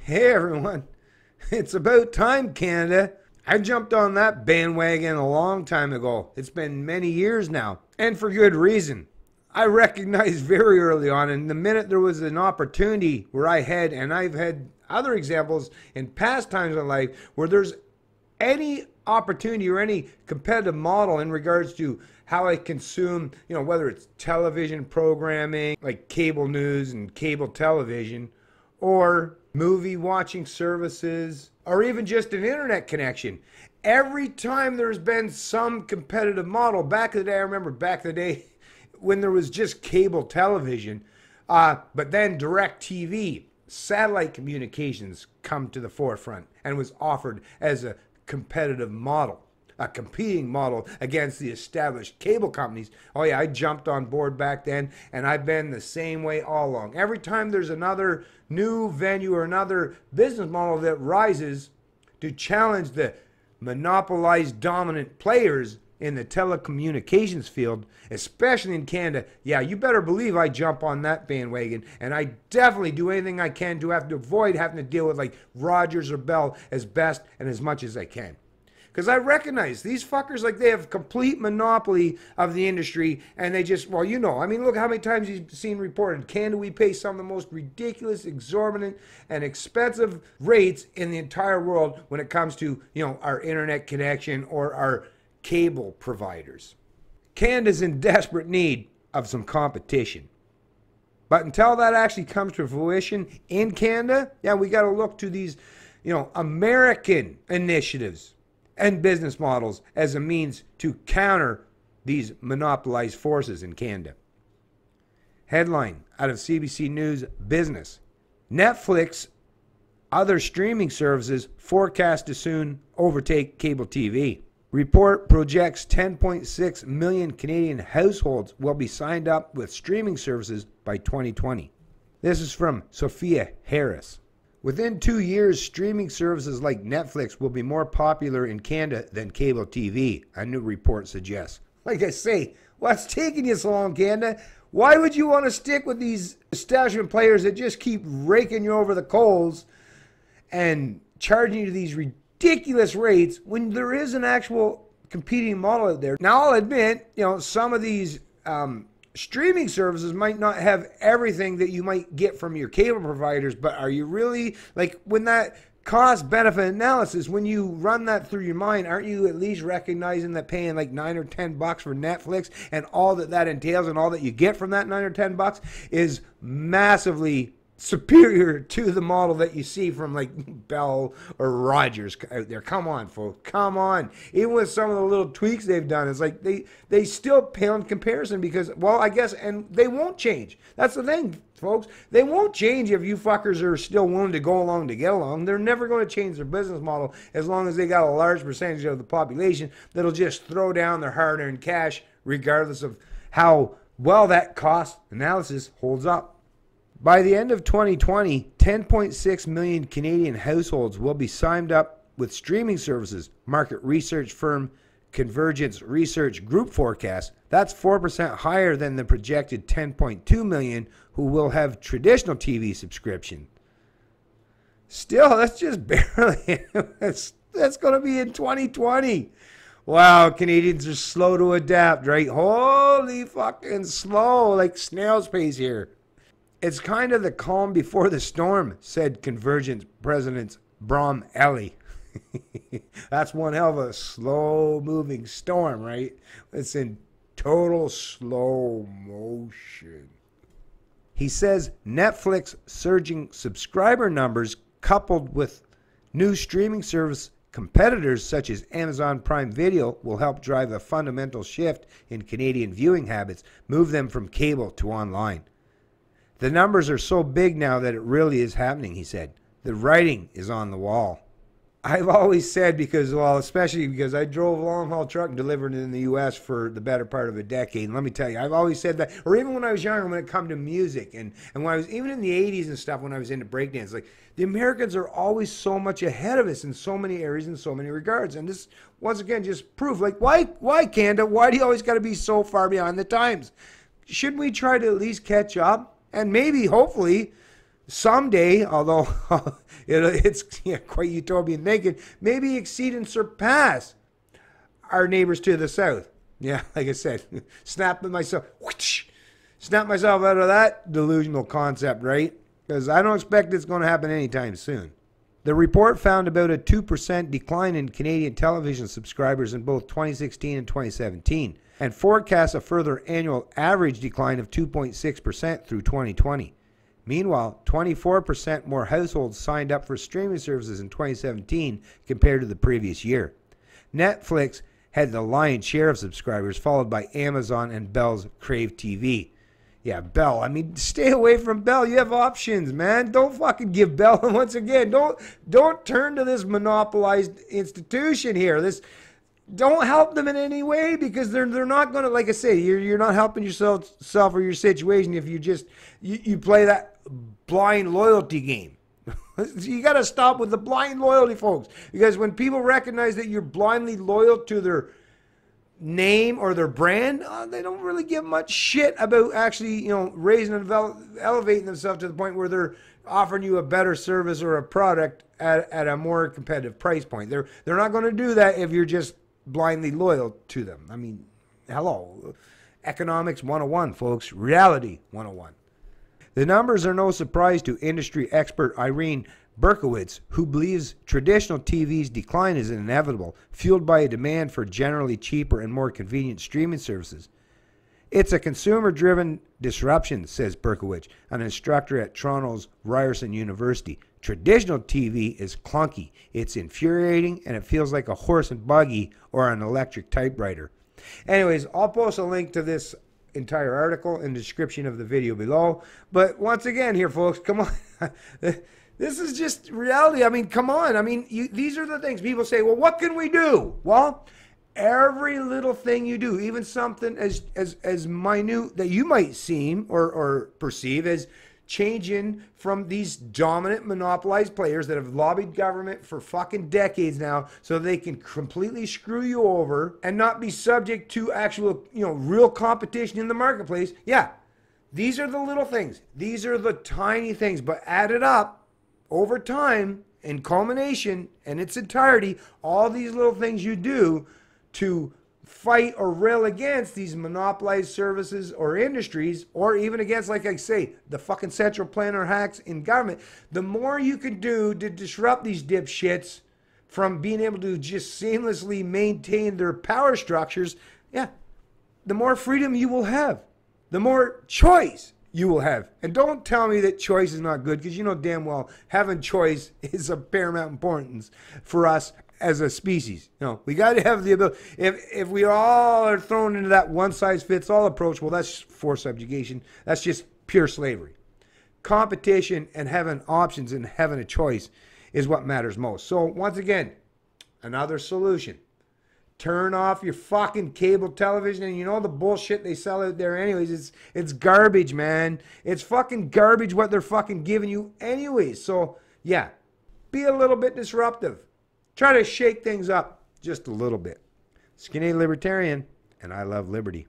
Hey everyone, it's about time, Canada. I jumped on that bandwagon a long time ago. It's been many years now, and for good reason. I recognized very early on, and the minute there was an opportunity where and I've had other examples in past times in life where there's any opportunity or any competitive model in regards to how I consume, whether it's television programming, like cable news and cable television, or movie watching services, or even just an internet connection. Every time there's been some competitive model, back in the day, I remember back in the day when there was just cable television, but then direct TV, satellite communications come to the forefront and was offered as a competitive model, a competing model against the established cable companies. Oh yeah, I jumped on board back then, and I've been the same way all along. Every time there's another new venue or another business model that rises to challenge the monopolized dominant players in the telecommunications field, especially in Canada, yeah, you better believe I jump on that bandwagon, and I definitely do anything I can to have to avoid having to deal with like Rogers or Bell as best and as much as I can. Because I recognize these fuckers, like, they have complete monopoly of the industry, and they just, look how many times you've seen reported, Canada, we pay some of the most ridiculous, exorbitant, and expensive rates in the entire world when it comes to, our internet connection or our cable providers. Canada's in desperate need of some competition. But until that actually comes to fruition in Canada, yeah, we got to look to these, American initiatives and business models as a means to counter these monopolized forces in Canada. Headline out of CBC News Business: Netflix, other streaming services forecast to soon overtake cable TV. Report projects 10.6 million Canadian households will be signed up with streaming services by 2020. This is from Sophia Harris. Within 2 years, streaming services like Netflix will be more popular in Canada than cable TV, a new report suggests. Like I say, what's taking you so long, Canada? Why would you want to stick with these establishment players that just keep raking you over the coals and charging you these ridiculous rates when there is an actual competing model out there? Now, I'll admit, some of these streaming services might not have everything that you might get from your cable providers, but are you really, like, when that cost benefit analysis, when you run that through your mind, aren't you at least recognizing that paying like $9 or $10 for Netflix and all that entails and all that you get from that $9 or $10 is massively superior to the model that you see from like Bell or Rogers out there? Come on, folks, come on. Even with some of the little tweaks they've done, it's like they still pale in comparison because, well, I guess, and they won't change. That's the thing, folks. They won't change if you fuckers are still willing to go along to get along. They're never going to change their business model as long as they got a large percentage of the population that'll just throw down their hard-earned cash regardless of how well that cost analysis holds up. By the end of 2020, 10.6 million Canadian households will be signed up with streaming services, market research firm Convergence Research Group forecast. That's 4% higher than the projected 10.2 million who will have traditional TV subscription. Still, that's just barely, that's going to be in 2020. Wow, Canadians are slow to adapt, right? Holy fucking slow, like snail's pace here. It's kind of the calm before the storm, said Convergence President Brom Ellie. That's one hell of a slow-moving storm, right? It's in total slow motion. He says Netflix surging subscriber numbers coupled with new streaming service competitors such as Amazon Prime Video will help drive a fundamental shift in Canadian viewing habits, move them from cable to online. The numbers are so big now that it really is happening, he said. The writing is on the wall. I've always said, because, well, especially because I drove a long-haul truck and delivered in the U.S. for the better part of a decade. And let me tell you, I've always said that, or even when I was younger, when it come to music, and when I was, even in the 80s and stuff, when I was into breakdance, like, the Americans are always so much ahead of us in so many areas, in so many regards. And this, once again, just proof, like, why Canada? Why do you always got to be so far behind the times? Shouldn't we try to at least catch up? And maybe, hopefully, someday, although it's quite utopian thinking, maybe exceed and surpass our neighbors to the south. Yeah, like I said, snap myself out of that delusional concept, right? Because I don't expect it's going to happen anytime soon. The report found about a 2% decline in Canadian television subscribers in both 2016 and 2017, and forecasts a further annual average decline of 2.6% through 2020. Meanwhile, 24% more households signed up for streaming services in 2017 compared to the previous year. Netflix had the lion's share of subscribers, followed by Amazon and Bell's Crave TV. Yeah, Bell. I mean, stay away from Bell. You have options, man. Don't fucking give Bell. And once again, don't turn to this monopolized institution here. Don't help them in any way, because they're not going to, like I say, you're not helping yourself or your situation if you play that blind loyalty game. You got to stop with the blind loyalty, folks, because when people recognize that you're blindly loyal to their name or their brand, they don't really give much shit about actually, raising and elevating themselves to the point where they're offering you a better service or a product at a more competitive price point. They're not going to do that if you're just blindly loyal to them. I mean, hello. Economics 101, folks. Reality 101. The numbers are no surprise to industry expert Irene Berkowitz, who believes traditional TV's decline is inevitable, fueled by a demand for generally cheaper and more convenient streaming services. It's a consumer-driven disruption, says Berkowitz, an instructor at Toronto's Ryerson University. Traditional TV is clunky, it's infuriating, and it feels like a horse and buggy or an electric typewriter. Anyways, I'll post a link to this entire article in the description of the video below. But once again here, folks, come on. This is just reality. I mean, come on. I mean, these are the things people say, well, what can we do? Well, every little thing you do, even something as minute that you might seem or perceive as changing from these dominant monopolized players that have lobbied government for fucking decades now so they can completely screw you over and not be subject to actual, real competition in the marketplace. Yeah, these are the little things. These are the tiny things, but added up over time, in culmination, in its entirety, all these little things you do to fight or rail against these monopolized services or industries, or even against, like I say, the fucking central planner hacks in government, the more you can do to disrupt these dipshits from being able to just seamlessly maintain their power structures, yeah, the more freedom you will have, the more choice you will have. And don't tell me that choice is not good, because you know damn well having choice is of paramount importance for us as a species. We got to have the ability. If we all are thrown into that one-size-fits-all approach, well, that's forced subjugation. That's just pure slavery. Competition and having options and having a choice is what matters most. So once again, another solution. Turn off your fucking cable television, and the bullshit they sell out there anyways. It's garbage, man. It's fucking garbage what they're fucking giving you anyways. So, yeah, be a little bit disruptive. Try to shake things up just a little bit. Skinny Libertarian, and I love liberty.